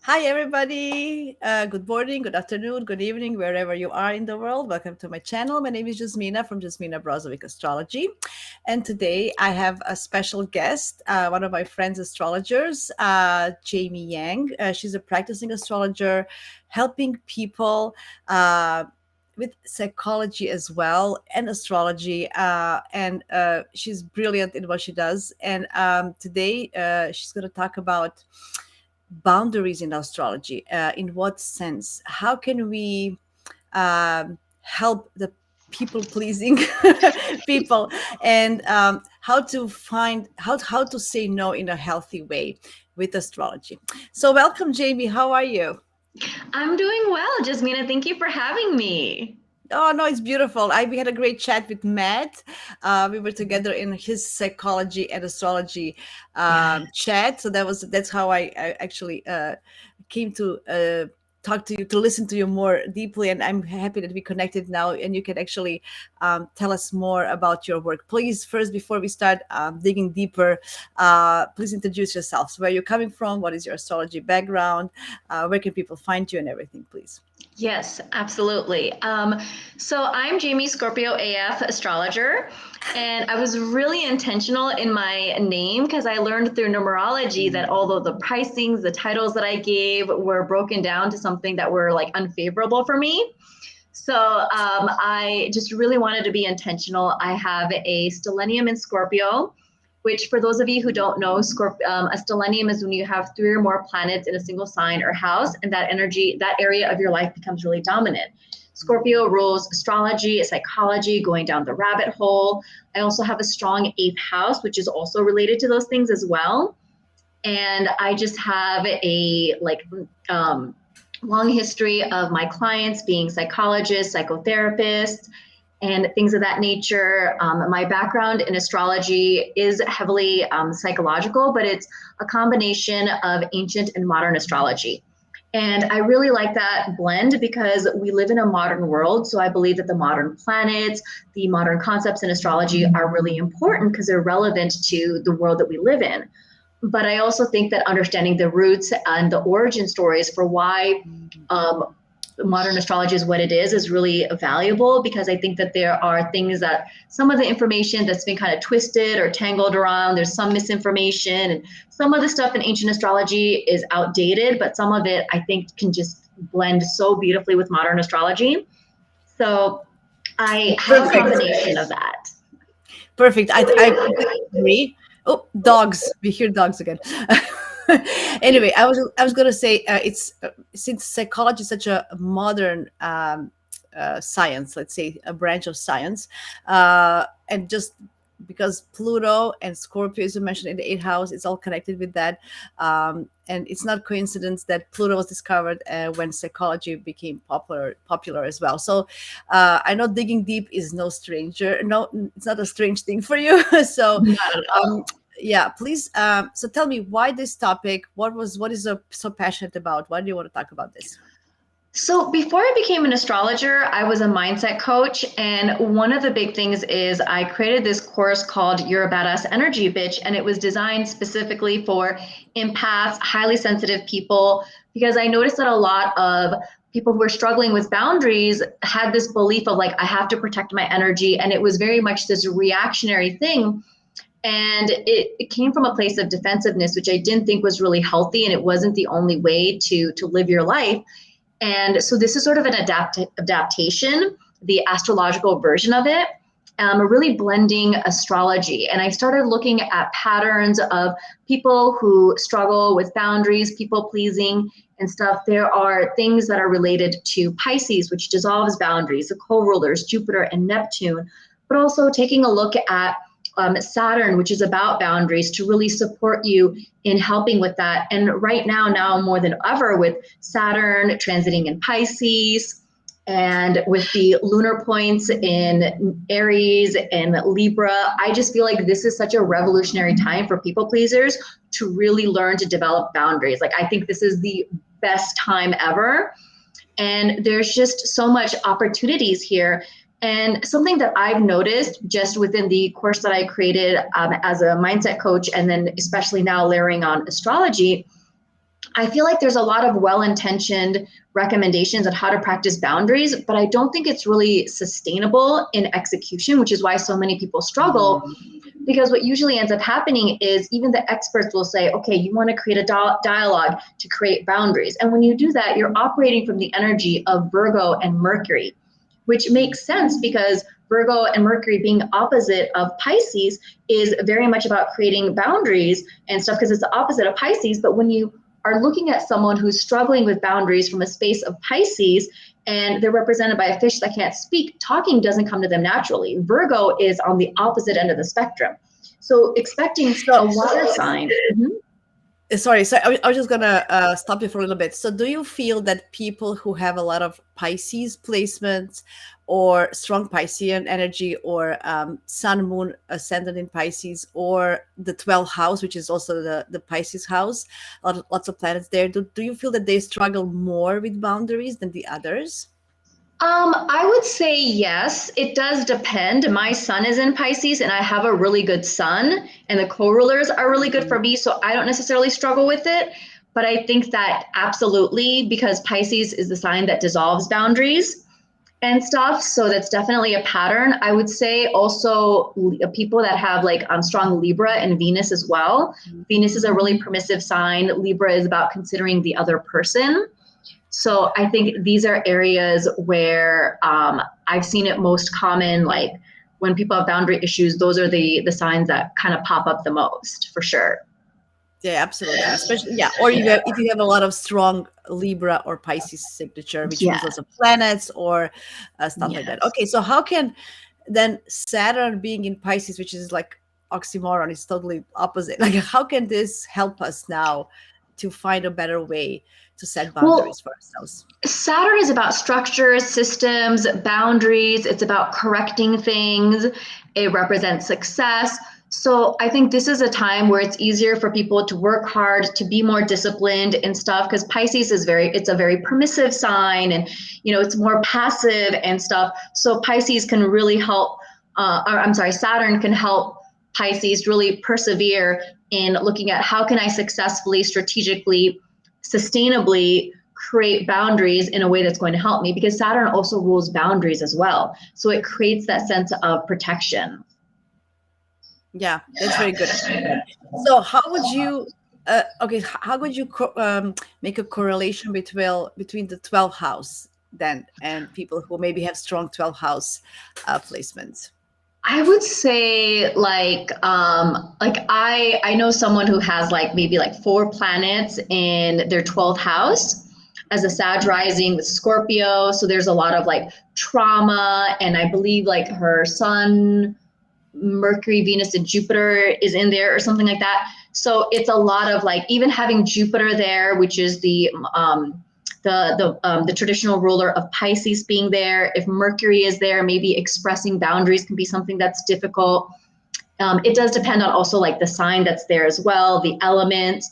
Hi, everybody. Good morning, good afternoon, good evening, wherever you are in the world. Welcome to my channel. My name is Jasmina from Jasmina Astrology. And today I have a special guest, one of my friends, astrologers, Jaymie Yang. She's a practicing astrologer, helping people. With psychology as well and astrology, and she's brilliant in what she does. And today she's going to talk about boundaries in astrology. In what sense? How can we help the people pleasing people, and how to find how to say no in a healthy way with astrology? So welcome, Jaymie. How are you? I'm doing well, Jasmina. Thank you for having me. Oh no, it's beautiful. We had a great chat with Matt. We were together in his psychology and astrology Yeah. chat. So that's how I actually came to talk to you, to listen to you more deeply. And I'm happy that we connected now, and you can actually tell us more about your work. Please, first, before we start digging deeper, please introduce yourselves. Where you're coming from? What is your astrology background? Where can people find you and everything, please? Yes, absolutely. So I'm Jaymie Scorpio AF astrologer, and I was really intentional in my name because I learned through numerology that although the pricings, the titles that I gave were broken down to something that were like unfavorable for me. So I just really wanted to be intentional. I have a stellium in Scorpio, which for those of you who don't know, a stellium is when you have three or more planets in a single sign or house, and that energy, that area of your life becomes really dominant. Scorpio rules astrology, psychology, going down the rabbit hole. I also have a strong eighth house, which is also related to those things as well. And I just have a long history of my clients being psychologists, psychotherapists, and things of that nature. My background in astrology is heavily psychological, but it's a combination of ancient and modern astrology. And I really like that blend because we live in a modern world. So I believe that the modern planets, the modern concepts in astrology are really important because they're relevant to the world that we live in. But I also think that understanding the roots and the origin stories for why modern astrology is what it is really valuable, because I think that there are things that some of the information that's been kind of twisted or tangled around, there's some misinformation, and some of the stuff in ancient astrology is outdated, but some of it I think can just blend so beautifully with modern astrology. So I have a Perfect. combination of that. Perfect. I completely agree. Oh, dogs. We hear dogs again. Anyway, I was gonna say, it's since psychology is such a modern science, let's say a branch of science, and just because Pluto and Scorpio, as you mentioned in the eighth house, it's all connected with that. And it's not coincidence that Pluto was discovered when psychology became popular as well. So I know digging deep is no stranger. No, it's not a strange thing for you. So Not at um, all. yeah, please. So tell me, why this topic? What is so passionate about? Why do you want to talk about this? So before I became an astrologer, I was a mindset coach. And one of the big things is I created this course called You're a Badass Energy Bitch. And it was designed specifically for empaths, highly sensitive people, because I noticed that a lot of people who were struggling with boundaries had this belief of like, I have to protect my energy. And it was very much this reactionary thing. And it came from a place of defensiveness, which I didn't think was really healthy. And it wasn't the only way to live your life. And so this is sort of an adaptation, the astrological version of it, really blending astrology. And I started looking at patterns of people who struggle with boundaries, people pleasing, and stuff. There are things that are related to Pisces, which dissolves boundaries, the co-rulers, Jupiter and Neptune, but also taking a look at Saturn, which is about boundaries, to really support you in helping with that. And right now more than ever, with Saturn transiting in Pisces and with the lunar points in Aries and Libra, I just feel like this is such a revolutionary time for people pleasers to really learn to develop boundaries. Like, I think this is the best time ever. And there's just so much opportunities here. And something that I've noticed just within the course that I created as a mindset coach, and then especially now layering on astrology, I feel like there's a lot of well-intentioned recommendations on how to practice boundaries, but I don't think it's really sustainable in execution, which is why so many people struggle. Because what usually ends up happening is even the experts will say, okay, you want to create a dialogue to create boundaries. And when you do that, you're operating from the energy of Virgo and Mercury, which makes sense because Virgo and Mercury being opposite of Pisces is very much about creating boundaries and stuff because it's the opposite of Pisces. But when you are looking at someone who's struggling with boundaries from a space of Pisces and they're represented by a fish that can't speak, talking doesn't come to them naturally. Virgo is on the opposite end of the spectrum. So expecting a So, water sign. sorry, so I was just gonna stop you for a little bit. So, do you feel that people who have a lot of Pisces placements, or strong Piscean energy, or Sun, Moon, Ascendant in Pisces, or the 12th house, which is also the Pisces house, lots of planets there, do you feel that they struggle more with boundaries than the others? I would say yes. It does depend. My sun is in Pisces and I have a really good sun, and the co-rulers are really good for me. So I don't necessarily struggle with it. But I think that absolutely, because Pisces is the sign that dissolves boundaries and stuff. So that's definitely a pattern. I would say also people that have like strong Libra and Venus as well. Venus is a really permissive sign. Libra is about considering the other person. So I think these are areas where I've seen it most common, like when people have boundary issues, those are the signs that kind of pop up the most for sure. Yeah, absolutely. Especially, yeah. Or if you have a lot of strong Libra or Pisces signature, which means Yeah. lots of planets or stuff like that. Yes. Okay, so how can then Saturn being in Pisces, which is like oxymoron, is totally opposite. Like, how can this help us now to find a better way to set Well, boundaries for ourselves? Saturn is about structures, systems, boundaries. It's about correcting things. It represents success. So I think this is a time where it's easier for people to work hard, to be more disciplined and stuff, because Pisces is it's a very permissive sign, and it's more passive and stuff. So Pisces can really help, or I'm sorry, Saturn can help Pisces really persevere in looking at how can I successfully, strategically, sustainably create boundaries in a way that's going to help me, because Saturn also rules boundaries as well. So it creates that sense of protection. Yeah, that's very good. So how would you okay, how would you make a correlation between the 12th house then and people who maybe have strong 12th house placements? I would say like I know someone who has like maybe like 4 planets in their 12th house as a Sag rising with Scorpio. So there's a lot of like trauma, and I believe like her sun, Mercury, Venus, and Jupiter is in there or something like that. So it's a lot of like even having Jupiter there, which is the traditional ruler of Pisces being there. If Mercury is there, maybe expressing boundaries can be something that's difficult. It does depend on also like the sign that's there as well, the elements,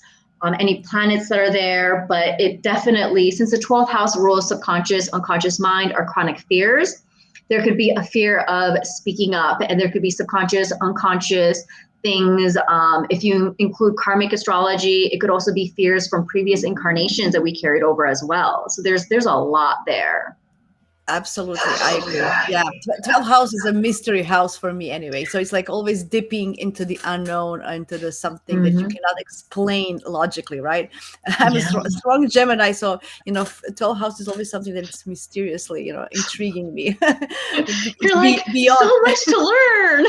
any planets that are there. But it definitely, since the 12th house rules subconscious, unconscious mind, are chronic fears, there could be a fear of speaking up, and there could be subconscious, unconscious things. If you include karmic astrology, it could also be fears from previous incarnations that we carried over as well. So there's a lot there. Absolutely, I agree. Yeah, 12th house is a mystery house for me anyway. So it's like always dipping into the unknown, into the something that you Mm-hmm. cannot explain logically, right? I'm a Yeah. strong Gemini, so 12th house is always something that's mysteriously, intriguing me. It's You're like, beyond, so much to learn.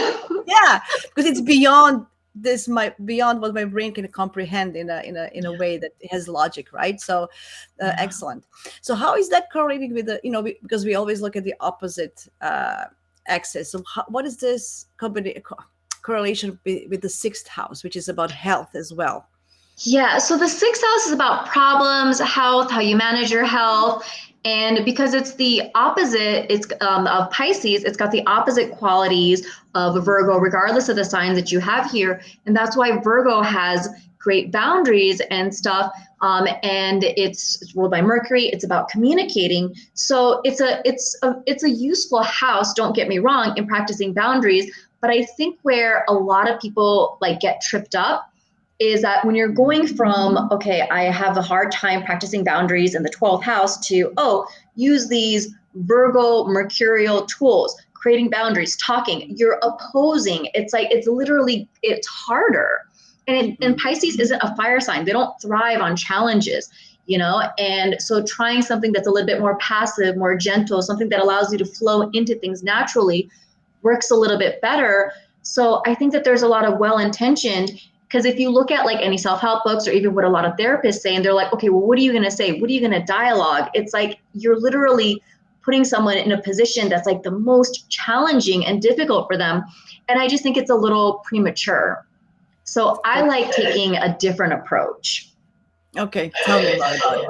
yeah, because it's beyond beyond what my brain can comprehend in a way that has logic, right? So Yeah. excellent. So how is that correlating with because we always look at the opposite axis. So what is this correlation with the sixth house, which is about health as well? Yeah, so the sixth house is about problems, health, how you manage your health. And because it's the opposite, it's of Pisces, it's got the opposite qualities of Virgo, regardless of the signs that you have here. And that's why Virgo has great boundaries and stuff. And it's ruled by Mercury. It's about communicating. So it's a useful house. Don't get me wrong, in practicing boundaries. But I think where a lot of people like get tripped up is that when you're going from, okay, I have a hard time practicing boundaries in the 12th house to, oh, use these Virgo mercurial tools, creating boundaries, talking, you're opposing. It's like, it's literally, it's harder. And Pisces isn't a fire sign. They don't thrive on challenges, you know? And so trying something that's a little bit more passive, more gentle, something that allows you to flow into things naturally works a little bit better. So I think that there's a lot of well-intentioned, because if you look at like any self-help books or even what a lot of therapists say, and they're like, okay, well, what are you going to say? What are you going to dialogue? It's like you're literally putting someone in a position that's like the most challenging and difficult for them. And I just think it's a little premature. So I like taking a different approach. Okay, tell me more about it.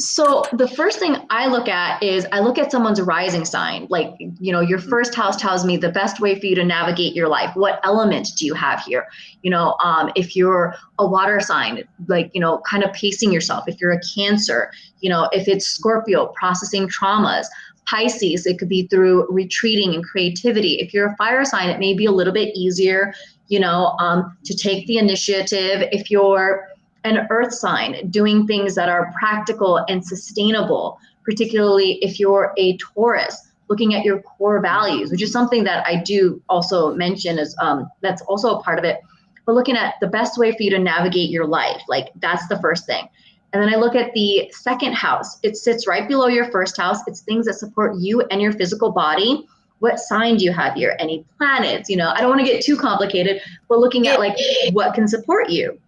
So the first thing I look at is I look at someone's rising sign. Like, you know, your first house tells me the best way for you to navigate your life. What element do you have here? You know, if you're a water sign, like, you know, kind of pacing yourself. If you're a Cancer, you know, if it's Scorpio, processing traumas. Pisces, it could be through retreating and creativity. If you're a fire sign, it may be a little bit easier, you know, to take the initiative. If you're an earth sign, doing things that are practical and sustainable, particularly if you're a Taurus, looking at your core values, which is something that I do also mention as that's also a part of it. But looking at the best way for you to navigate your life, like that's the first thing. And then I look at the second house. It sits right below your first house. It's things that support you and your physical body. What sign do you have here? Any planets? You know, I don't want to get too complicated, but looking at like what can support you.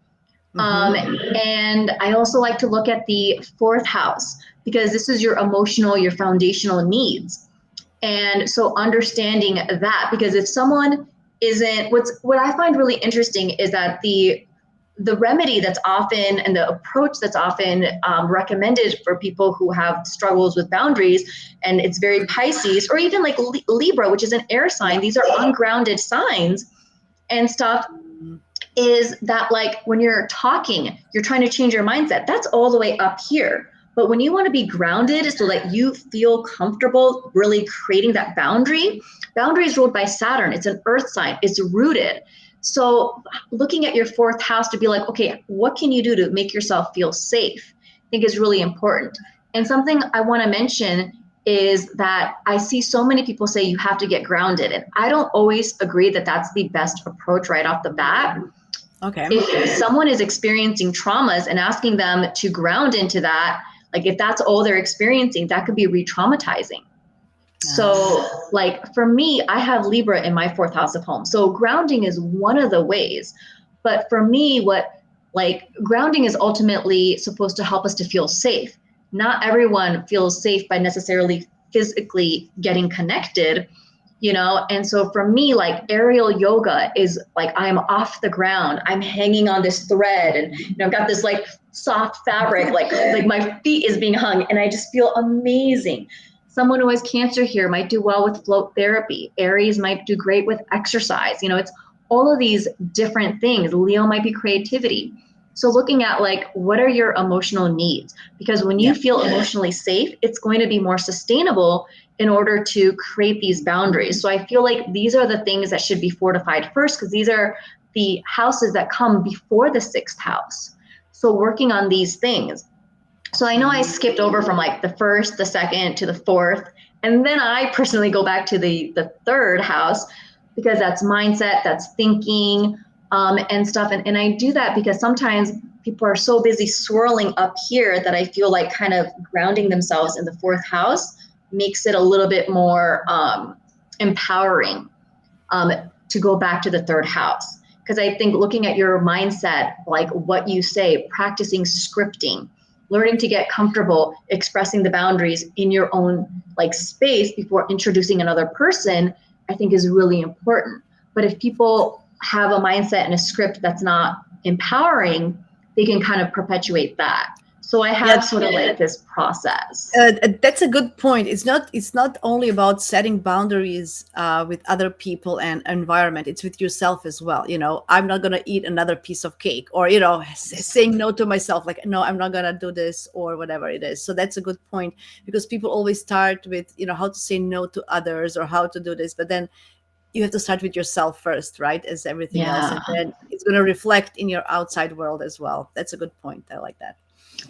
And I also like to look at the fourth house because this is your emotional, your foundational needs. And so understanding that, because if someone isn't, what I find really interesting is that the remedy that's often and the approach that's often recommended for people who have struggles with boundaries, and it's very Pisces or even like Libra, which is an air sign. These are ungrounded signs and stuff, is that like when you're talking, you're trying to change your mindset. That's all the way up here. But when you want to be grounded so that you feel comfortable really creating that boundary, boundary is ruled by Saturn. It's an earth sign. It's rooted. So looking at your fourth house to be like, okay, what can you do to make yourself feel safe? I think is really important. And something I want to mention is that I see so many people say you have to get grounded. And I don't always agree that that's the best approach right off the bat. Okay. If someone is experiencing traumas and asking them to ground into that, like if that's all they're experiencing, that could be re-traumatizing. So like for me, I have Libra in my fourth house of home. So grounding is one of the ways. But for me, what like grounding is ultimately supposed to help us to feel safe. Not everyone feels safe by necessarily physically getting connected, you know? And so for me, like aerial yoga is like, I'm off the ground, I'm hanging on this thread and you know, I've got this like soft fabric, like my feet is being hung and I just feel amazing. Someone who has Cancer here might do well with float therapy. Aries might do great with exercise. You know, it's all of these different things. Leo might be creativity. So looking at like, what are your emotional needs? Because when you feel emotionally safe, it's going to be more sustainable in order to create these boundaries. So I feel like these are the things that should be fortified first, because these are the houses that come before the sixth house. So working on these things. So I know I skipped over from like the first, the second to the fourth, and then I personally go back to the third house because that's mindset, that's thinking, and stuff. And I do that because sometimes people are so busy swirling up here that I feel like kind of grounding themselves in the fourth house makes it a little bit more empowering to go back to the third house. Because I think looking at your mindset, like what you say, practicing scripting, learning to get comfortable expressing the boundaries in your own like space before introducing another person, I think is really important. But if people have a mindset and a script that's not empowering, they can kind of perpetuate that. So I have sort of like this process. That's a good point. It's not only about setting boundaries with other people and environment. It's with yourself as well. You know, I'm not gonna eat another piece of cake, or you know, saying no to myself, like no, I'm not gonna do this or whatever it is. So that's a good point, because people always start with, you know, how to say no to others or how to do this, but then you have to start with yourself first, right? As everything else. Yeah. And then it's going to reflect in your outside world as well. That's a good point. I like that.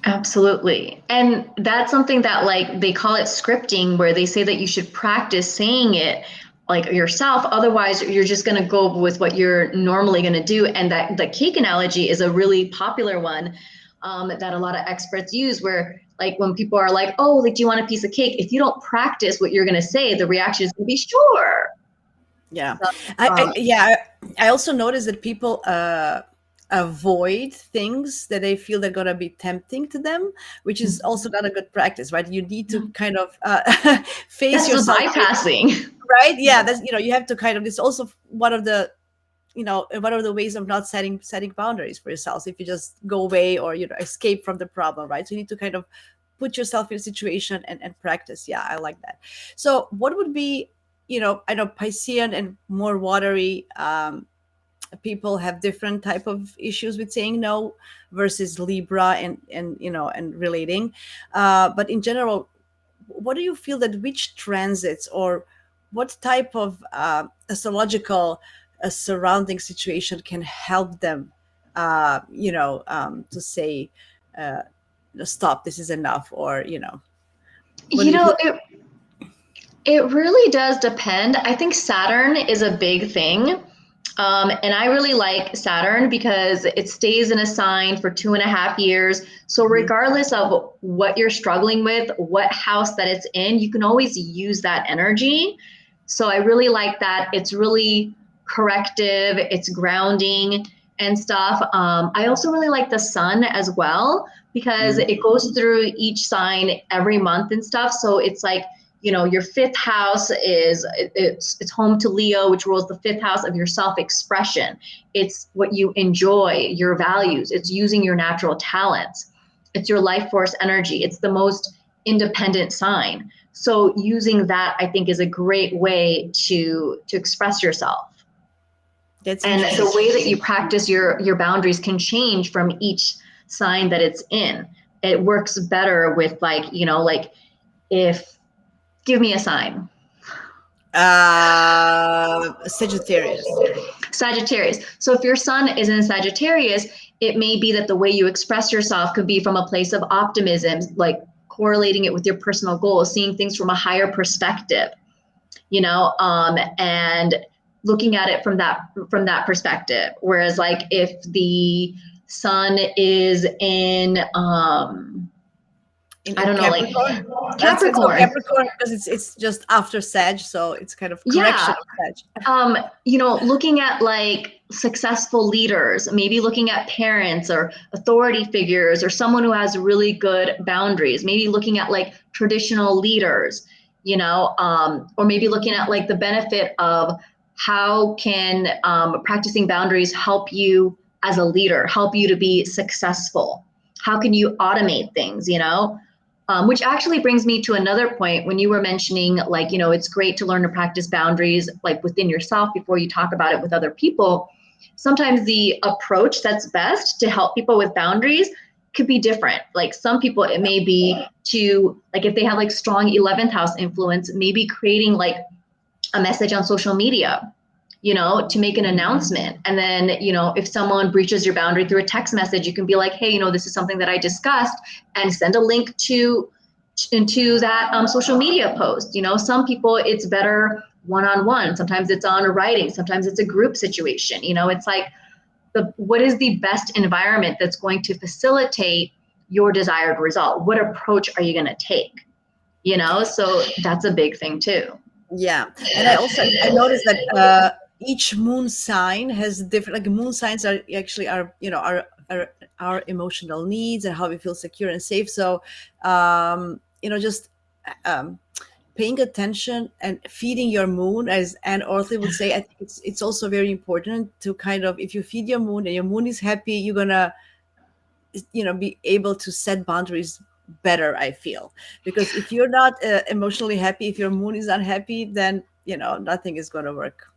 Absolutely. And that's something that like they call it scripting, where they say that you should practice saying it like yourself. Otherwise, you're just going to go with what you're normally going to do. And that the cake analogy is a really popular one that a lot of experts use, where like when people are like, oh, like, do you want a piece of cake? If you don't practice what you're going to say, the reaction is going to be sure. Yeah. So, Yeah. I also noticed that people avoid things that they feel they're going to be tempting to them, which is also not a good practice, right? You need to kind of face that's the yourself, bypassing. right? Yeah. That's, you have to kind of, it's also one of the, one of the ways of not setting boundaries for yourselves. If you just go away or, escape from the problem, right? So you need to kind of put yourself in a situation and practice. Yeah, I like that. So what would be, I know Piscean and more watery people have different type of issues with saying no versus Libra and relating. But in general, what do you feel that which transits or what type of astrological surrounding situation can help them, to say, uh, stop, this is enough, or, what You do you know, feel? it really does depend. I think Saturn is a big thing. And I really like Saturn because it stays in a sign for 2.5 years. So, Mhm. regardless of what you're struggling with, what house that it's in, you can always use that energy. So, I really like that. It's really corrective, it's grounding and stuff. I also really like the sun as well because Mm. it goes through each sign every month and stuff. So, it's like, your fifth house is it's home to Leo, which rules the fifth house of your self-expression. It's what you enjoy, your values. It's using your natural talents. It's your life force energy. It's the most independent sign. So using that, I think, is a great way to express yourself. That's And interesting. the way that you practice your boundaries can change from each sign that it's in. It works better with like if give me a sign. Sagittarius. Sagittarius. So if your sun is in Sagittarius, it may be that the way you express yourself could be from a place of optimism, like correlating it with your personal goals, seeing things from a higher perspective, and looking at it from that perspective. Whereas like if the sun is in I In don't know, like Capricorn. It's called Capricorn. Capricorn because it's just after Sag, so it's kind of correction Yeah, of Sag. looking at like successful leaders, maybe looking at parents or authority figures or someone who has really good boundaries, maybe looking at like traditional leaders, or maybe looking at like the benefit of how can practicing boundaries help you as a leader, help you to be successful? How can you automate things, which actually brings me to another point when you were mentioning, like, it's great to learn to practice boundaries like within yourself before you talk about it with other people. Sometimes the approach that's best to help people with boundaries could be different. Like some people, it may be to, like, if they have like strong 11th house influence, maybe creating like a message on social media, to make an announcement. And then, if someone breaches your boundary through a text message, you can be like, hey, this is something that I discussed, and send a link into that social media post. Some people it's better one-on-one. Sometimes it's on writing. Sometimes it's a group situation. It's like what is the best environment that's going to facilitate your desired result? What approach are you going to take? So that's a big thing too. Yeah, and I noticed that each moon sign has different. Like moon signs are actually our emotional needs and how we feel secure and safe. So, just um, paying attention and feeding your moon, as Anne Orthley would say, I think it's also very important to kind of, if you feed your moon and your moon is happy, you're gonna be able to set boundaries better, I feel, because if you're not emotionally happy, if your moon is unhappy, then nothing is going to work.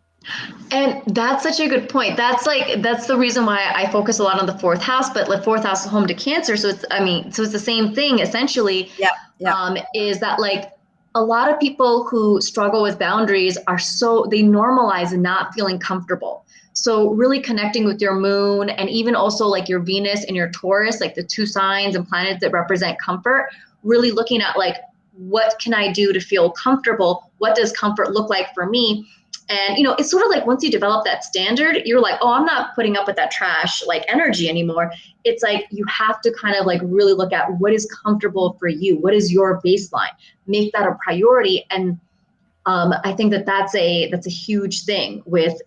And that's such a good point. That's the reason why I focus a lot on the fourth house, but the fourth house is home to Cancer. So it's the same thing essentially, Yeah, yeah. is that like a lot of people who struggle with boundaries are they normalize not feeling comfortable. So really connecting with your moon and even also like your Venus and your Taurus, like the two signs and planets that represent comfort, really looking at like, what can I do to feel comfortable? What does comfort look like for me? And it's sort of like once you develop that standard, you're like, oh, I'm not putting up with that trash like energy anymore. It's like you have to kind of like really look at what is comfortable for you. What is your baseline? Make that a priority. And I think that's a huge thing with,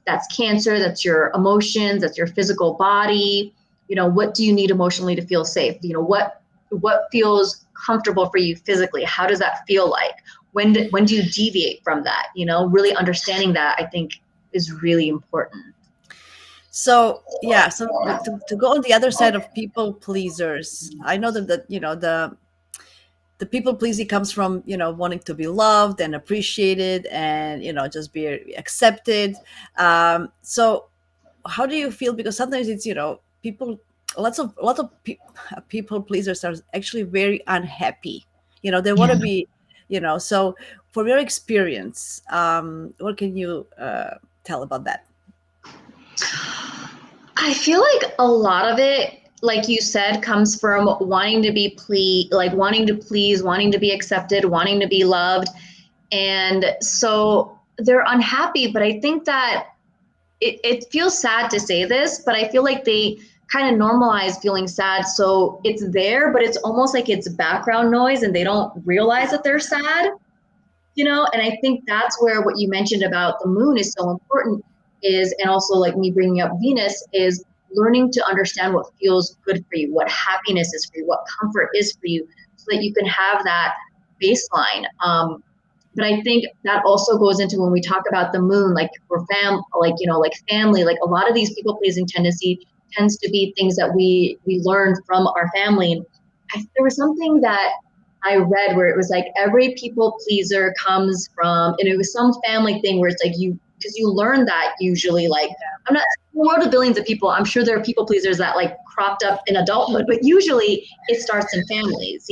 that's Cancer, that's your emotions, that's your physical body. What do you need emotionally to feel safe? What feels comfortable for you physically? How does that feel like? When do you deviate from that? Really understanding that, I think, is really important. So yeah, so to go on the other side of people pleasers, I know that the people pleasing comes from wanting to be loved and appreciated and just be accepted. So how do you feel? Because sometimes it's people, people pleasers are actually very unhappy. They want to Yeah. be, so from your experience, what can you tell about that? I feel like a lot of it, like you said, comes from wanting to be like wanting to please, wanting to be accepted, wanting to be loved. And so they're unhappy, but I think that it feels sad to say this, but I feel like they kind of normalize feeling sad. So it's there, but it's almost like it's background noise and they don't realize that they're sad. And I think that's where what you mentioned about the moon is so important is, and also like me bringing up Venus, is learning to understand what feels good for you, what happiness is for you, what comfort is for you, so that you can have that baseline. But I think that also goes into when we talk about the moon, like for like like family, like a lot of these people pleasing tendency tends to be things that we learn from our family. And there was something that I read where it was like every people pleaser comes from, and it was some family thing where it's like because you learn that usually, like, I'm not, in the world of billions of people, I'm sure there are people pleasers that like cropped up in adulthood, but usually it starts in families.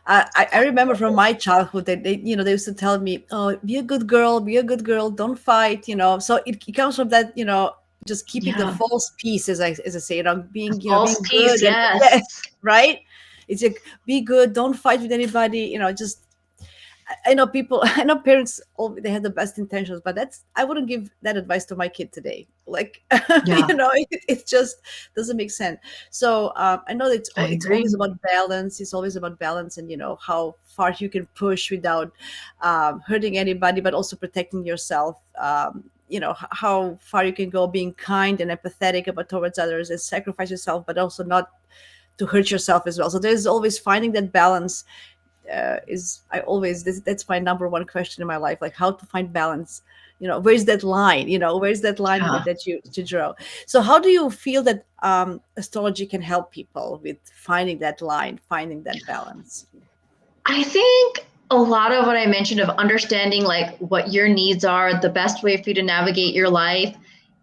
I remember from my childhood that they used to tell me, "Oh, be a good girl, don't fight." So it comes from that, just keeping the Yeah. false peace, as I say, being False being peace, good and yes. yes, right. It's like be good, don't fight with anybody. Just I know people, I know parents, they have the best intentions, but I wouldn't give that advice to my kid today. Like, Yeah, it just doesn't make sense. So I know that I it's always agree. about balance. It's always about balance and, how far you can push without hurting anybody, but also protecting yourself. How far you can go being kind and empathetic about towards others and sacrifice yourself, but also not to hurt yourself as well. So there's always finding that balance. Is I always that's my number one question in my life, like how to find balance. Where's that line? Where's that line Yeah. that you to draw? So how do you feel that astrology can help people with finding that line, finding that balance? I think a lot of what I mentioned of understanding like what your needs are, the best way for you to navigate your life.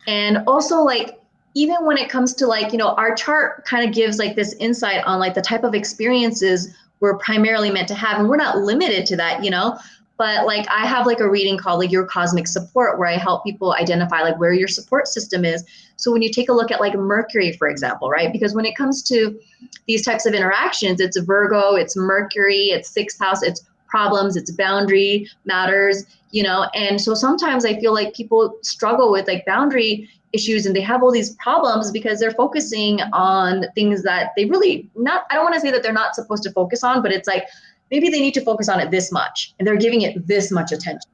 And also like even when it comes to like, our chart kind of gives like this insight on like the type of experiences we're primarily meant to have. And we're not limited to that. But like I have like a reading called like Your Cosmic Support, where I help people identify like where your support system is. So when you take a look at like Mercury, for example, right? Because when it comes to these types of interactions, it's Virgo, it's Mercury, it's sixth house, it's problems, it's boundary matters. And so sometimes I feel like people struggle with like boundary issues and they have all these problems because they're focusing on things that they really not, I don't want to say that they're not supposed to focus on, but it's like maybe they need to focus on it this much and they're giving it this much attention.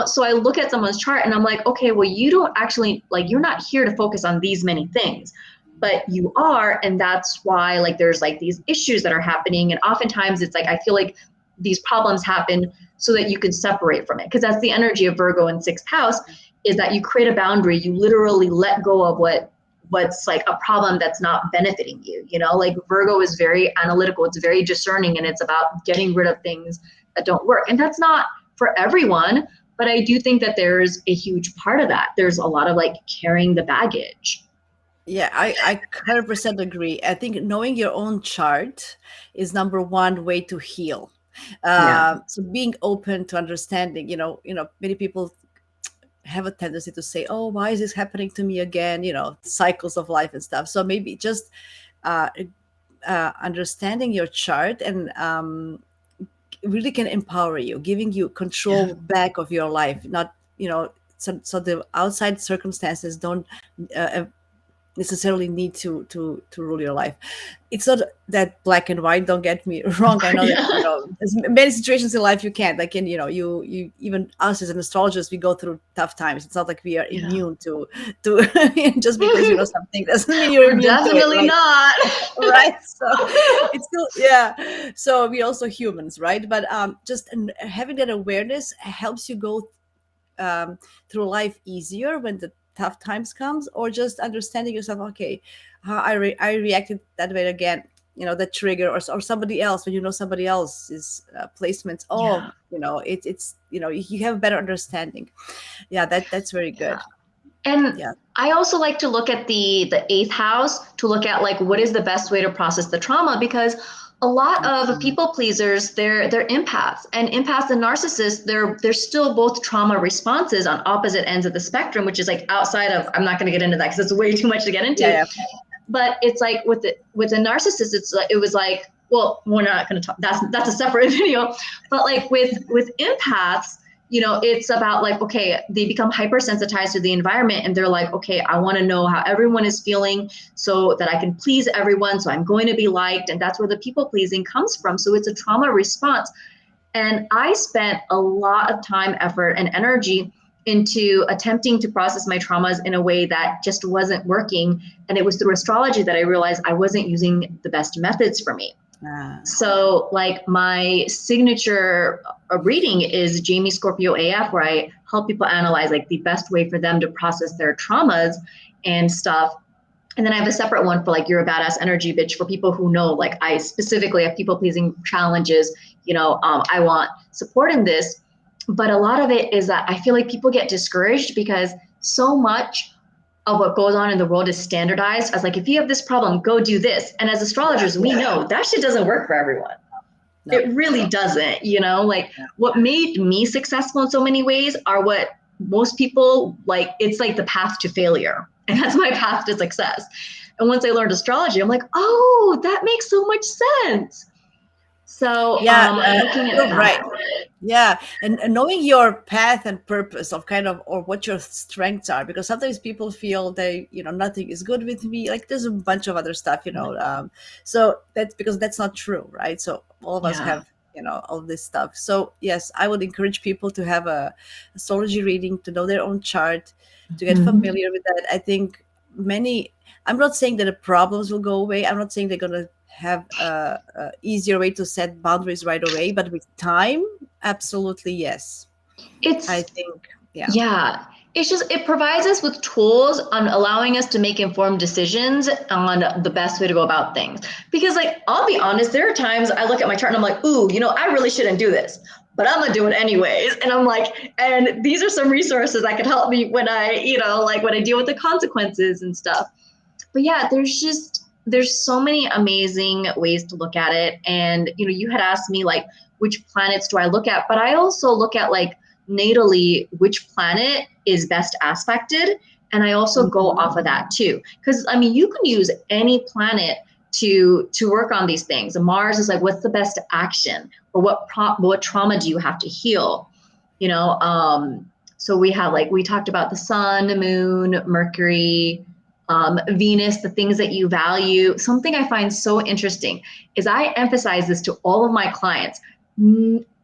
So I look at someone's chart and I'm like, okay, well, you don't actually, like, you're not here to focus on these many things, but you are. And that's why like there's like these issues that are happening. And oftentimes it's like I feel like these problems happen so that you can separate from it, because that's the energy of Virgo in sixth house, is that you create a boundary, you literally let go of what's like a problem that's not benefiting you. Like Virgo is very analytical, it's very discerning, and it's about getting rid of things that don't work. And that's not for everyone, but I do think that there's a huge part of that. There's a lot of like carrying the baggage. Yeah, I 100% agree. I think knowing your own chart is number one way to heal. Yeah. So being open to understanding, many people have a tendency to say, "Oh, why is this happening to me again?" Cycles of life and stuff. So maybe just uh, understanding your chart and really can empower you, giving you Yeah. control back of your life. Not, so the outside circumstances don't uh, necessarily need to rule your life. It's not that black and white, don't get me wrong. I know that, Yeah. there's many situations in life you can't, like, in, you even us as an astrologist, we go through tough times. It's not like we are Yeah. immune to just because you know something doesn't mean you're We're immune to it, definitely right? not. Right, so it's still, yeah, so we also humans, right? But just having that awareness helps you go through life easier when the tough times comes, or just understanding yourself. Okay, how I reacted that way again, the trigger, or somebody else, when somebody else's placements. Oh, Yeah. it's you have a better understanding. Yeah, that's very Yeah. good. And Yeah. I also like to look at the eighth house to look at like what is the best way to process the trauma, because a lot of Mhm. people pleasers, they're empaths, and empaths and narcissists, they're still both trauma responses on opposite ends of the spectrum, which is like outside of, I'm not going to get into that because it's way too much to get Yeah, into. yeah. But it's like with a narcissist, it was like, well, we're not going to talk, that's a separate video. But like with empaths, it's about like, okay, they become hypersensitized to the environment, and they're like, okay, I want to know how everyone is feeling so that I can please everyone, so I'm going to be liked. And that's where the people pleasing comes from. So it's a trauma response. And I spent a lot of time, effort, and energy into attempting to process my traumas in a way that just wasn't working. And it was through astrology that I realized I wasn't using the best methods for me. Ah, So, like, my signature reading is Jaymie Scorpio AF, where I help people analyze like the best way for them to process their traumas and stuff. And then I have a separate one for like, you're a badass energy bitch, for people who know, like, I specifically have people pleasing challenges. I want support in this. But a lot of it is that I feel like people get discouraged because so much of what goes on in the world is standardized as like, if you have this problem, go do this. And as yeah. astrologers, we know that shit doesn't work for everyone. No. It really doesn't, like Yeah. what made me successful in so many ways are what most people like. It's like the path to failure. And that's my path to success. And once I learned astrology, I'm like, oh, that makes so much sense. So Yeah, looking at you're right. that. Yeah, and knowing your path and purpose of kind of, or what your strengths are, because sometimes people feel they, nothing is good with me. Like, there's a bunch of other stuff, so that's because that's not true, right? So all of us Yeah. have, all this stuff. So yes, I would encourage people to have a astrology reading, to know their own chart, to get Mhm. familiar with that. I think many. I'm not saying that the problems will go away. I'm not saying they're gonna have a easier way to set boundaries right away, but with time, absolutely, yes. I It's think, yeah. Yeah, it's just, it provides us with tools on allowing us to make informed decisions on the best way to go about things. Because, like, I'll be honest, there are times I look at my chart and I'm like, ooh, I really shouldn't do this, but I'm gonna do it anyways. And I'm like, and these are some resources that could help me when like when I deal with the consequences and stuff. But yeah, there's so many amazing ways to look at it. And you had asked me like, which planets do I look at? But I also look at like natally which planet is best aspected, and I also go Mhm. off of that too. Because I mean, you can use any planet to work on these things. Mars is like, what's the best action, or what trauma do you have to heal? You know, so we have, like, we talked about the sun, moon, Mercury, Venus, the things that you value. Something I find so interesting is I emphasize this to all of my clients.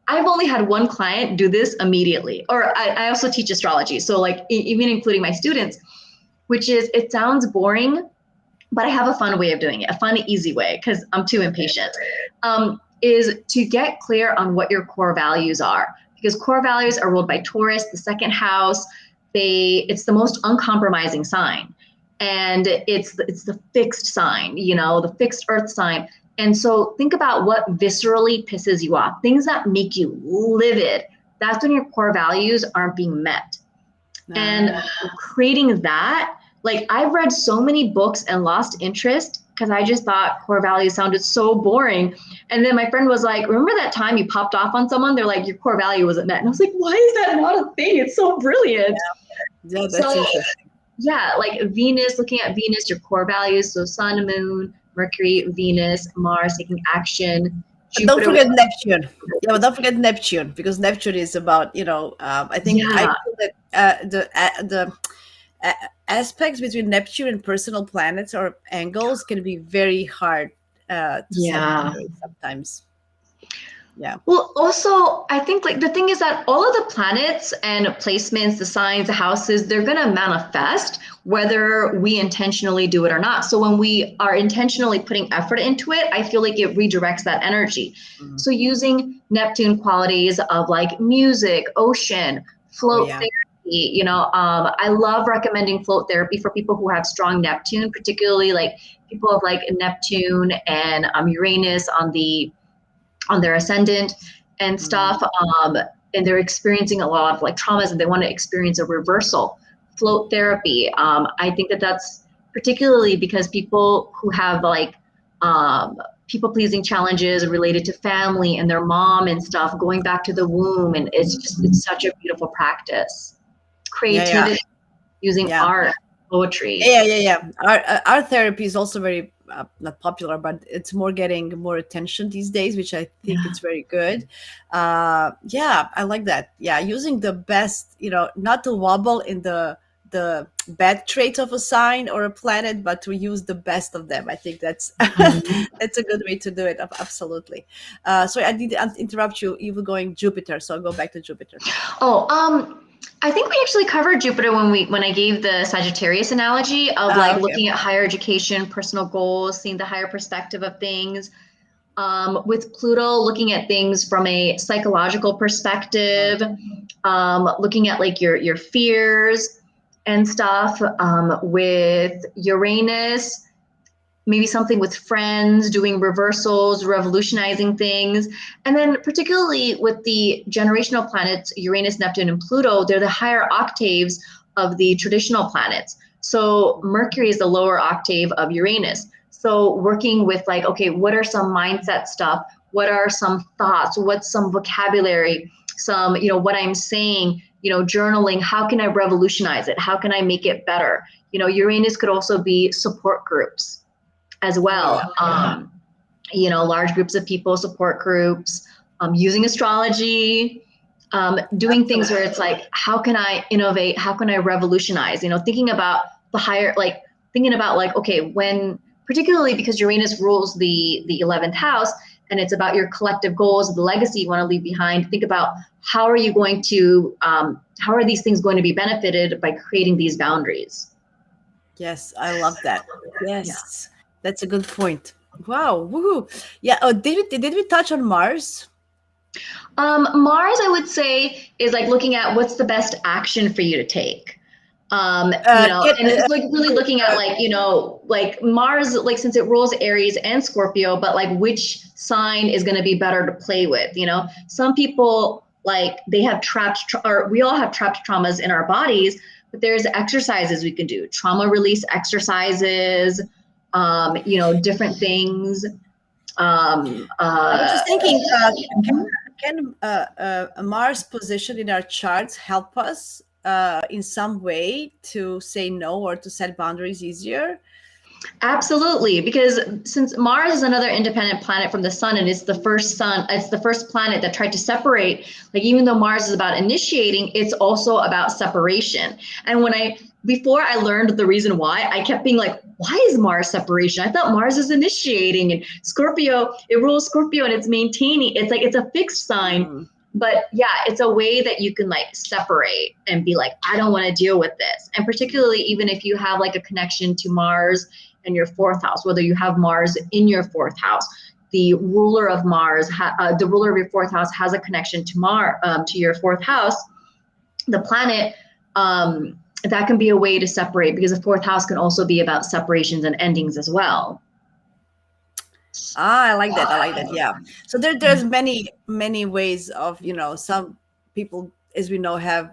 I've only had one client do this immediately, or I also teach astrology. So, like, even including my students, which is, it sounds boring, but I have a fun way of doing it, a fun, easy way, because I'm too impatient, is to get clear on what your core values are. Because core values are ruled by Taurus, the second house. It's the most uncompromising sign. And it's the fixed sign, the fixed earth sign. And so think about what viscerally pisses you off, things that make you livid. That's when your core values aren't being met. And Ah, creating that, like, I've read so many books and lost interest because I just thought core values sounded so boring. And then my friend was like, remember that time you popped off on someone? They're like, your core value wasn't met. And I was like, why is that not a thing? It's so brilliant. Yeah, that's So interesting. yeah, like Venus, looking at Venus, your core values. So Sun, Moon, Mercury, Venus, Mars taking action, But don't Jupiter with, forget Neptune. Yeah, but don't forget Neptune because Neptune is about, I think I yeah, feel that the aspects between Neptune and personal planets or angles can be very hard to set yeah. boundaries sometimes. Yeah. Well, also, I think like the thing is that all of the planets and placements, the signs, the houses, they're going to manifest whether we intentionally do it or not. So when we are intentionally putting effort into it, I feel like it redirects that energy. Mhm. So using Neptune qualities of like music, ocean, Oh float yeah. therapy, I love recommending float therapy for people who have strong Neptune, particularly like people of like Neptune and Uranus on their ascendant and Mhm. stuff. And they're experiencing a lot of like traumas and they want to experience a reversal. Float therapy. I think that that's particularly because people who have like people pleasing challenges related to family and their mom and stuff, going back to the womb. And it's such a beautiful practice. Yeah, yeah, Creativity using yeah. art, poetry. Yeah, yeah, yeah. Art therapy is also very not popular, but it's more getting more attention these days, which I think Yeah. it's very good. Yeah, I like that. Yeah, using the best, not to wobble in the bad traits of a sign or a planet, but to use the best of them. I think that's Mhm. that's a good way to do it. Absolutely. Sorry, I did interrupt you. You were going Jupiter, so I'll go back to Jupiter. Oh, I think we actually covered Jupiter when I gave the Sagittarius analogy of like Okay. looking at higher education, personal goals, seeing the higher perspective of things. With Pluto, looking at things from a psychological perspective, looking at like your fears and stuff. With Uranus, maybe something with friends, doing reversals, revolutionizing things. And then, particularly with the generational planets, Uranus, Neptune, and Pluto, they're the higher octaves of the traditional planets. So, Mercury is the lower octave of Uranus. So, working with like, okay, what are some mindset stuff? What are some thoughts? What's some vocabulary? Some, what I'm saying, journaling. How can I revolutionize it? How can I make it better? Uranus could also be support groups as Oh yeah. well. Large groups of people, support groups, using astrology, doing things where Absolutely. it's like, how can I innovate? How can I revolutionize? Thinking about the higher, like thinking about like, okay, when particularly because Uranus rules the 11th house and it's about your collective goals, the legacy you want to leave behind. Think about how are you going to, how are these things going to be benefited by creating these boundaries? Yes, I love that. Yeah. Yes, that's a good point. Wow, woohoo! Yeah. Oh, did we touch on Mars? Mars, I would say, is like looking at what's the best action for you to take. Get And it's like really looking at like, like Mars, like since it rules Aries and Scorpio, but like which sign is going to be better to play with, Some people like they have or we all have trapped traumas in our bodies, but there's exercises we can do, trauma release exercises, different things. Um, I was uh, just thinking, can a Mars position in our charts help us in some way to say no or to set boundaries easier? Absolutely, because since Mars is another independent planet from the sun and it's the first planet that tried to separate, like even though Mars is about initiating, it's also about separation. And before I learned the reason why, I kept being like, why is Mars separation? I thought Mars is initiating and Scorpio, it rules Scorpio and it's maintaining. It's like it's a fixed sign. Mm, But yeah, it's a way that you can like separate and be like, I don't want to deal with this. And particularly even if you have like a connection to Mars in your fourth house, whether you have Mars in your fourth house, the ruler of Mars, the ruler of your fourth house has a connection to to your fourth house, the planet. That can be a way to separate because the fourth house can also be about separations and endings as well. I like that. I like that. Yeah. So there's many ways of some people, as we know, have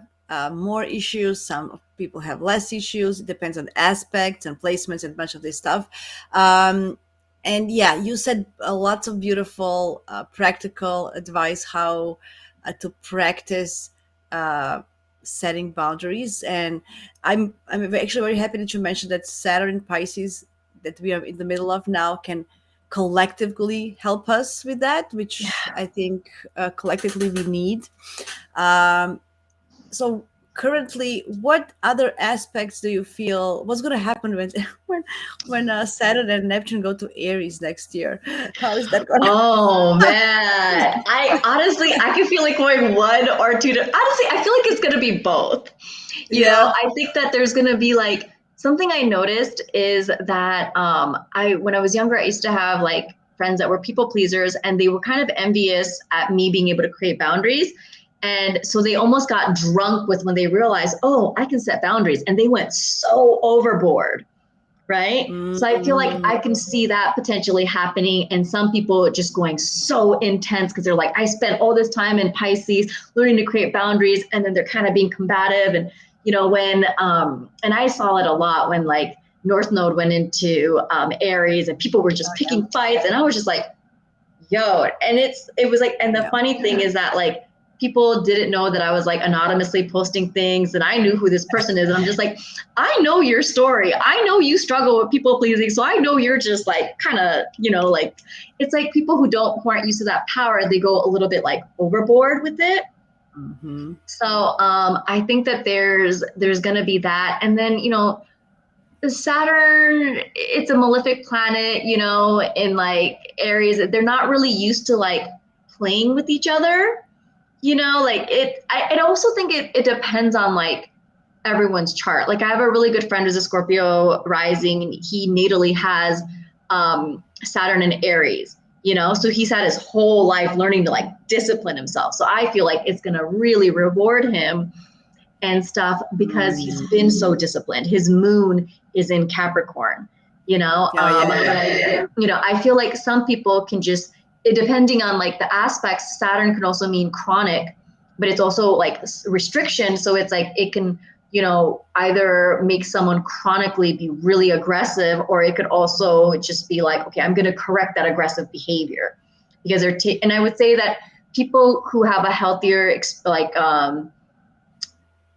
more issues. Some people have less issues. It depends on aspects and placements and bunch of this stuff. Um, and yeah, you said lots of beautiful practical advice how to practice uh, setting boundaries. And I'm actually very happy that you mentioned that Saturn in Pisces that we are in the middle of now can collectively help us with that, which Yeah. I think collectively we need. Um, so currently, what other aspects do you feel what's going to happen when when when Saturn and Neptune go to Aries next year? How is that going? Oh man, I can feel like going one or two. Honestly, I feel like it's gonna be both. Yeah. I think that there's gonna be like something I noticed is that I when I was younger, I used to have like friends that were people pleasers, and they were kind of envious at me being able to create boundaries. And so they almost got drunk with when they realized, oh, I can set boundaries, and they went so overboard, right? So I feel like Mm, I can see that potentially happening, and some people just going so intense because they're like, I spent all this time in Pisces learning to create boundaries, and then they're kind of being combative. And when and I saw it a lot when like North Node went into Aries, and people were just yeah. picking fights, and I was just like, yo, and it was like, and the Yeah. funny thing is that like people didn't know that I was like anonymously posting things, and I knew who this person is, and I'm just like, I know your story, I know you struggle with people pleasing, so I know you're just like kind of like it's like people who aren't used to that power, they go a little bit like overboard with it. Hmm. So I think that there's gonna be that, and then Saturn, it's a malefic planet, in like Aries. They're not really used to like playing with each other, like I also think it depends on like everyone's chart. Like I have a really good friend who's a Scorpio rising, and he natally has Saturn and Aries, so he's had his whole life learning to like discipline himself. So I feel like it's going to really reward him and stuff because he's Mm. been so disciplined. His moon is in Capricorn, Oh yeah. I feel like some people can just, depending on like the aspects, Saturn can also mean chronic, but it's also like restriction. So it's like it can, either make someone chronically be really aggressive, or it could also just be like, okay, I'm going to correct that aggressive behavior because and I would say that people who have a healthier,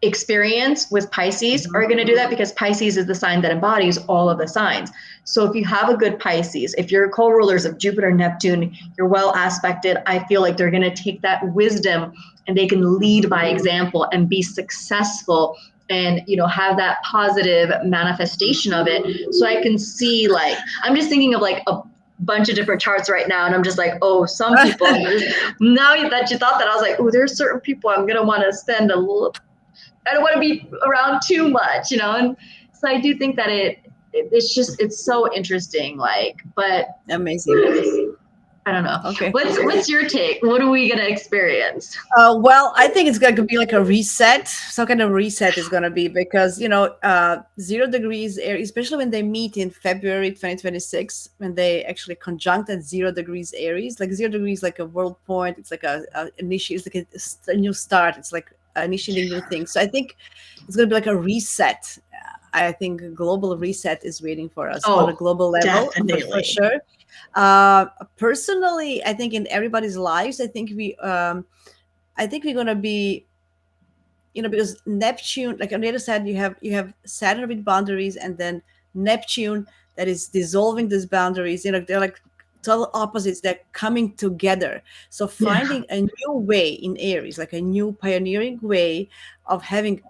experience with Pisces are going to do that because Pisces is the sign that embodies all of the signs. So if you have a good Pisces, if you're co-rulers of Jupiter, Neptune, you're well aspected, I feel like they're going to take that wisdom and they can lead by example and be successful and have that positive manifestation of it. So I can see, like, I'm just thinking of like a bunch of different charts right now, and I'm just like, oh, some people now that you thought that, I was like, oh, there's certain people I'm going to want to spend a little, I don't want to be around too much, and so I do think that it's so interesting, like, but Amazing. I don't know. Okay. What's your take? What are we gonna experience? Well, I think it's going to be like a reset. Some kind of reset is going to be because, 0 degrees, especially when they meet in February 2026, when they actually conjunct at 0 degrees Aries, like 0 degrees, like a world point. It's like it's like a new start. It's like initiating new things. So I think it's going to be like a reset. I think a global reset is waiting for us on a Oh, global level for definitely. sure. Personally, I think in everybody's lives, I think we're gonna be, because Neptune, like on the other side, you have Saturn with boundaries, and then Neptune that is dissolving these boundaries. They're like total opposites. They're coming together. So Yeah. finding a new way in Aries, like a new pioneering way of having,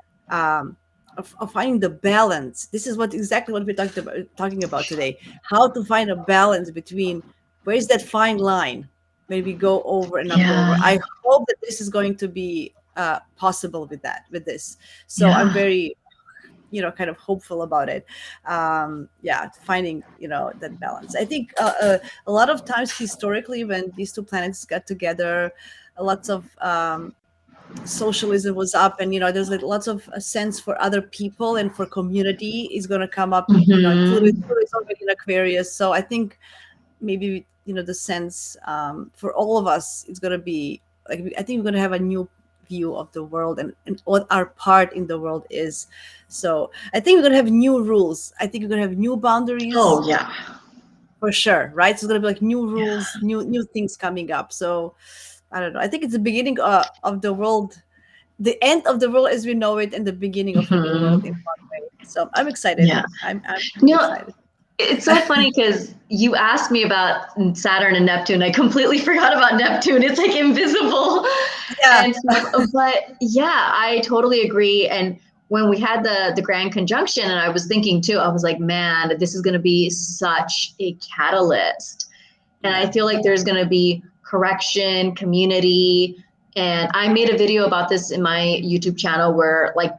of finding the balance. This is exactly what we're talking about today. How to find a balance between where's that fine line where we go over and not go over. Yeah. I hope that this is going to be possible with this. So I'm Yeah. very, kind of hopeful about it. Yeah, finding, that balance. I think a lot of times historically when these two planets got together, lots of socialism was up, and there's like lots of sense for other people and for community is going to come up. Mm-hmm. Pluto is already in Aquarius, so I think maybe, the sense, for all of us it's going to be like, I think we're going to have a new view of the world, and what our part in the world is. So I think we're gonna have new rules. I think we're gonna have new boundaries Oh yeah. for sure, right? So it's gonna be like new rules, new things coming up. So I don't know. I think it's the beginning of the world, the end of the world as we know it, and the beginning of a new world in Hmm. one way. So I'm excited. Yeah. I'm You really know, excited. it's so funny because you asked me about Saturn and Neptune. I completely forgot about Neptune. It's like invisible Yeah, and stuff. But yeah, I totally agree. And when we had the grand conjunction, and I was thinking too, I was like, man, this is going to be such a catalyst. And I yeah, feel like there's going to be correction, community. And I made a video about this in my YouTube channel where, like,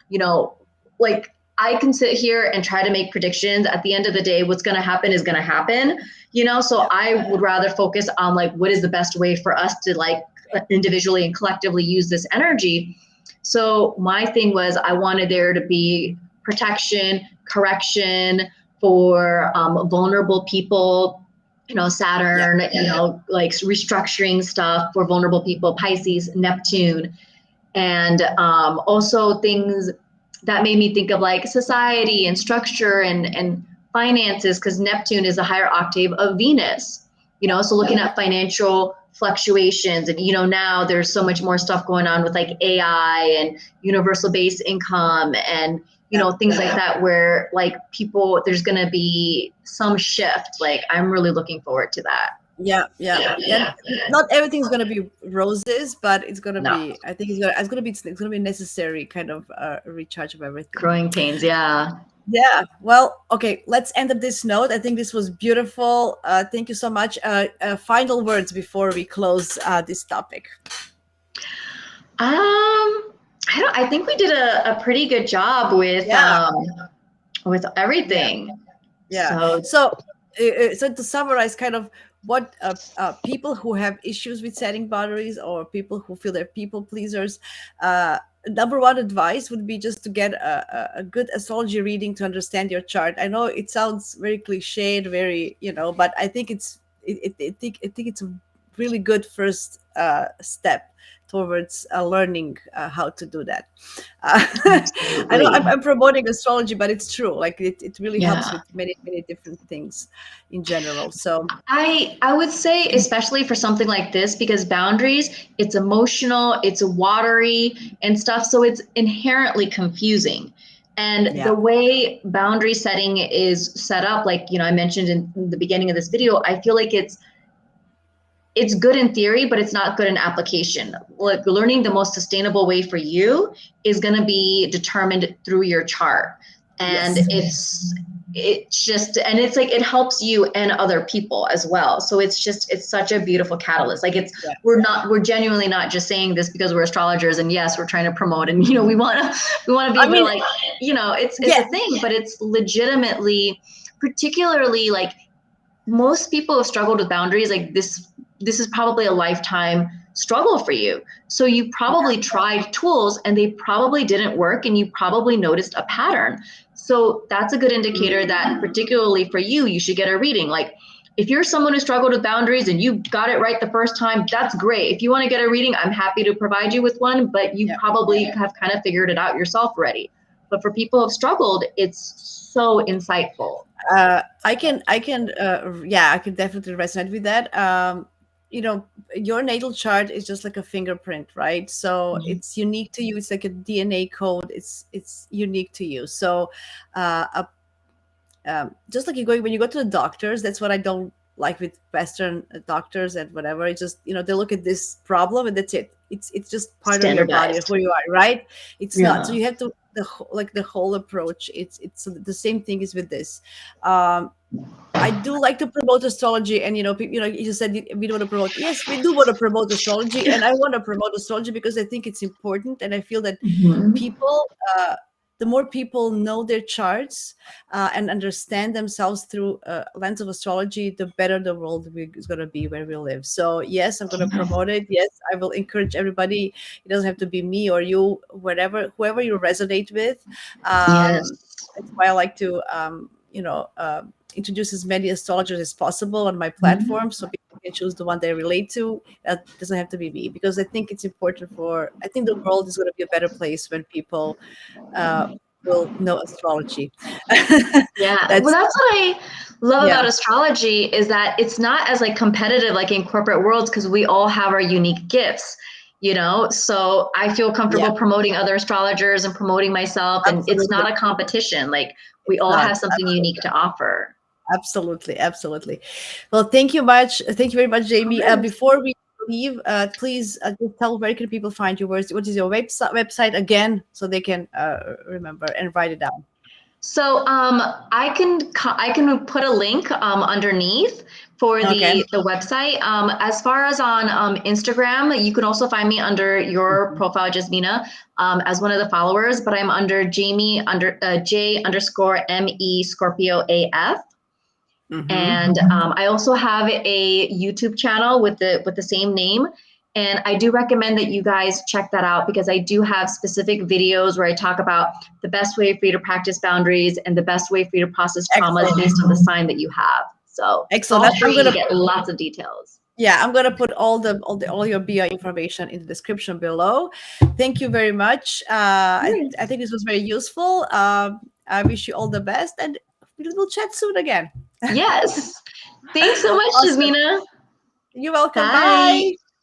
you know, like I can sit here and try to make predictions. At the end of the day, what's going to happen is going to happen, you know? So yeah, I would rather focus on like, what is the best way for us to like individually and collectively use this energy. So my thing was, I wanted there to be protection, correction for vulnerable people, you know, yeah, Saturn, you know, like restructuring stuff for vulnerable people, Pisces, Neptune, and also things that made me think of like society and structure and finances, because Neptune is a higher octave of Venus, you know, so looking at financial fluctuations. And you know, now there's so much more stuff going on with like AI and universal base income and you yeah. know, things like that, where like people, there's going to be some shift. Like I'm really looking forward to that. Yeah, yeah, and not everything's gonna be roses, but it's gonna No. be. I think it's gonna be necessary kind of recharge of everything. Growing pains, yeah. Yeah. Well, okay. Let's end up this note. I think this was beautiful. Thank you so much. Final words before we close this topic. I think we did a pretty good job Yeah. with Yeah. everything. Yeah. So So to summarize, kind of what people who have issues with setting boundaries, or people who feel they're people pleasers, number one advice would be just to get a good astrology reading to understand your chart. I know it sounds very cliched, very, but I think I think it's a really good first step towards learning how to do that. Uh, I know absolutely. I'm promoting astrology, but it's true. Like it really helps Yeah. with many, many different things in general. So I would say, especially for something like this, because boundaries, it's emotional, it's watery and stuff, so it's inherently confusing. And yeah, the way boundary setting is set up, like you know, I mentioned in the beginning of this video, I feel like it's good in theory, but it's not good in application. Like learning the most sustainable way for you is going to be determined through your chart. And yes, it's just, and it's like, it helps you and other people as well. So it's such a beautiful catalyst. Like yeah. we're genuinely not just saying this because we're astrologers and yes, we're trying to promote and, you know, we want to be I able to mean, like, you know, it's yes, a thing, but it's legitimately, particularly like most people have struggled with boundaries. Like this is probably a lifetime struggle for you. So you probably tried tools and they probably didn't work and you probably noticed a pattern. So that's a good indicator that particularly for you, you should get a reading. Like if you're someone who struggled with boundaries and you got it right the first time, that's great. If you want to get a reading, I'm happy to provide you with one, but you yeah. probably have kind of figured it out yourself already. But for people who have struggled, it's so insightful. I can definitely resonate with that. Your natal chart is just like a fingerprint, right? So it's unique to you. It's like a DNA code. It's unique to you. So a just like when you go to the doctors, that's what I don't like with Western doctors and whatever. It's just, they look at this problem and that's it. It's just part of your body, of Standardized. who you are, right? It's not. So Yeah. you have to the whole approach. It's so the same thing is with this. Um, I do like to promote astrology, and you just said we don't want to promote. Yes, we do want to promote astrology, and I want to promote astrology because I think it's important, and I feel that Mhm. people, the more people know their charts and understand themselves through a lens of astrology, the better the world is going to be where we live. So yes, I'm going to promote it. Yes, I will encourage everybody. It doesn't have to be me or you, whoever you resonate with. Yes. That's why I like to, introduce as many astrologers as possible on my Mhm. platform so people can choose the one they relate to. That doesn't have to be me, because I think it's important for. I think the world is going to be a better place when people uh, will know astrology. Yeah, well, That's that's what I love yeah, about astrology is that it's not as like competitive like in corporate worlds because we all have our unique gifts, you know? So I feel yeah, comfortable promoting other astrologers and promoting myself, and it's absolutely. not a competition. Like we It's all not. have something unique to offer. Absolutely, absolutely. Well, thank you much. Thank you very much, Of Jamie. course. Before we leave, please just tell where can people find you. What is your website again, so they can remember and write it down. So I can put a link underneath for Okay. the website. As far as on Instagram, you can also find me under your Mhm. profile, Jasmina, as one of the followers. But I'm under Jaymie under J underscore ME Scorpio AF. Mhm. And I also have a YouTube channel with the same name. And I do recommend that you guys check that out because I do have specific videos where I talk about the best way for you to practice boundaries and the best way for you to process traumas Excellent. based on the sign that you have. So it's Excellent. all I'm free. You gonna get lots of details. Yeah, I'm gonna put all your BI information in the description below. Thank you very much. I think this was very useful. I wish you all the best, and we will chat soon again. Yes. Thanks so much, Awesome. Jasmina. You're welcome. Bye. Bye.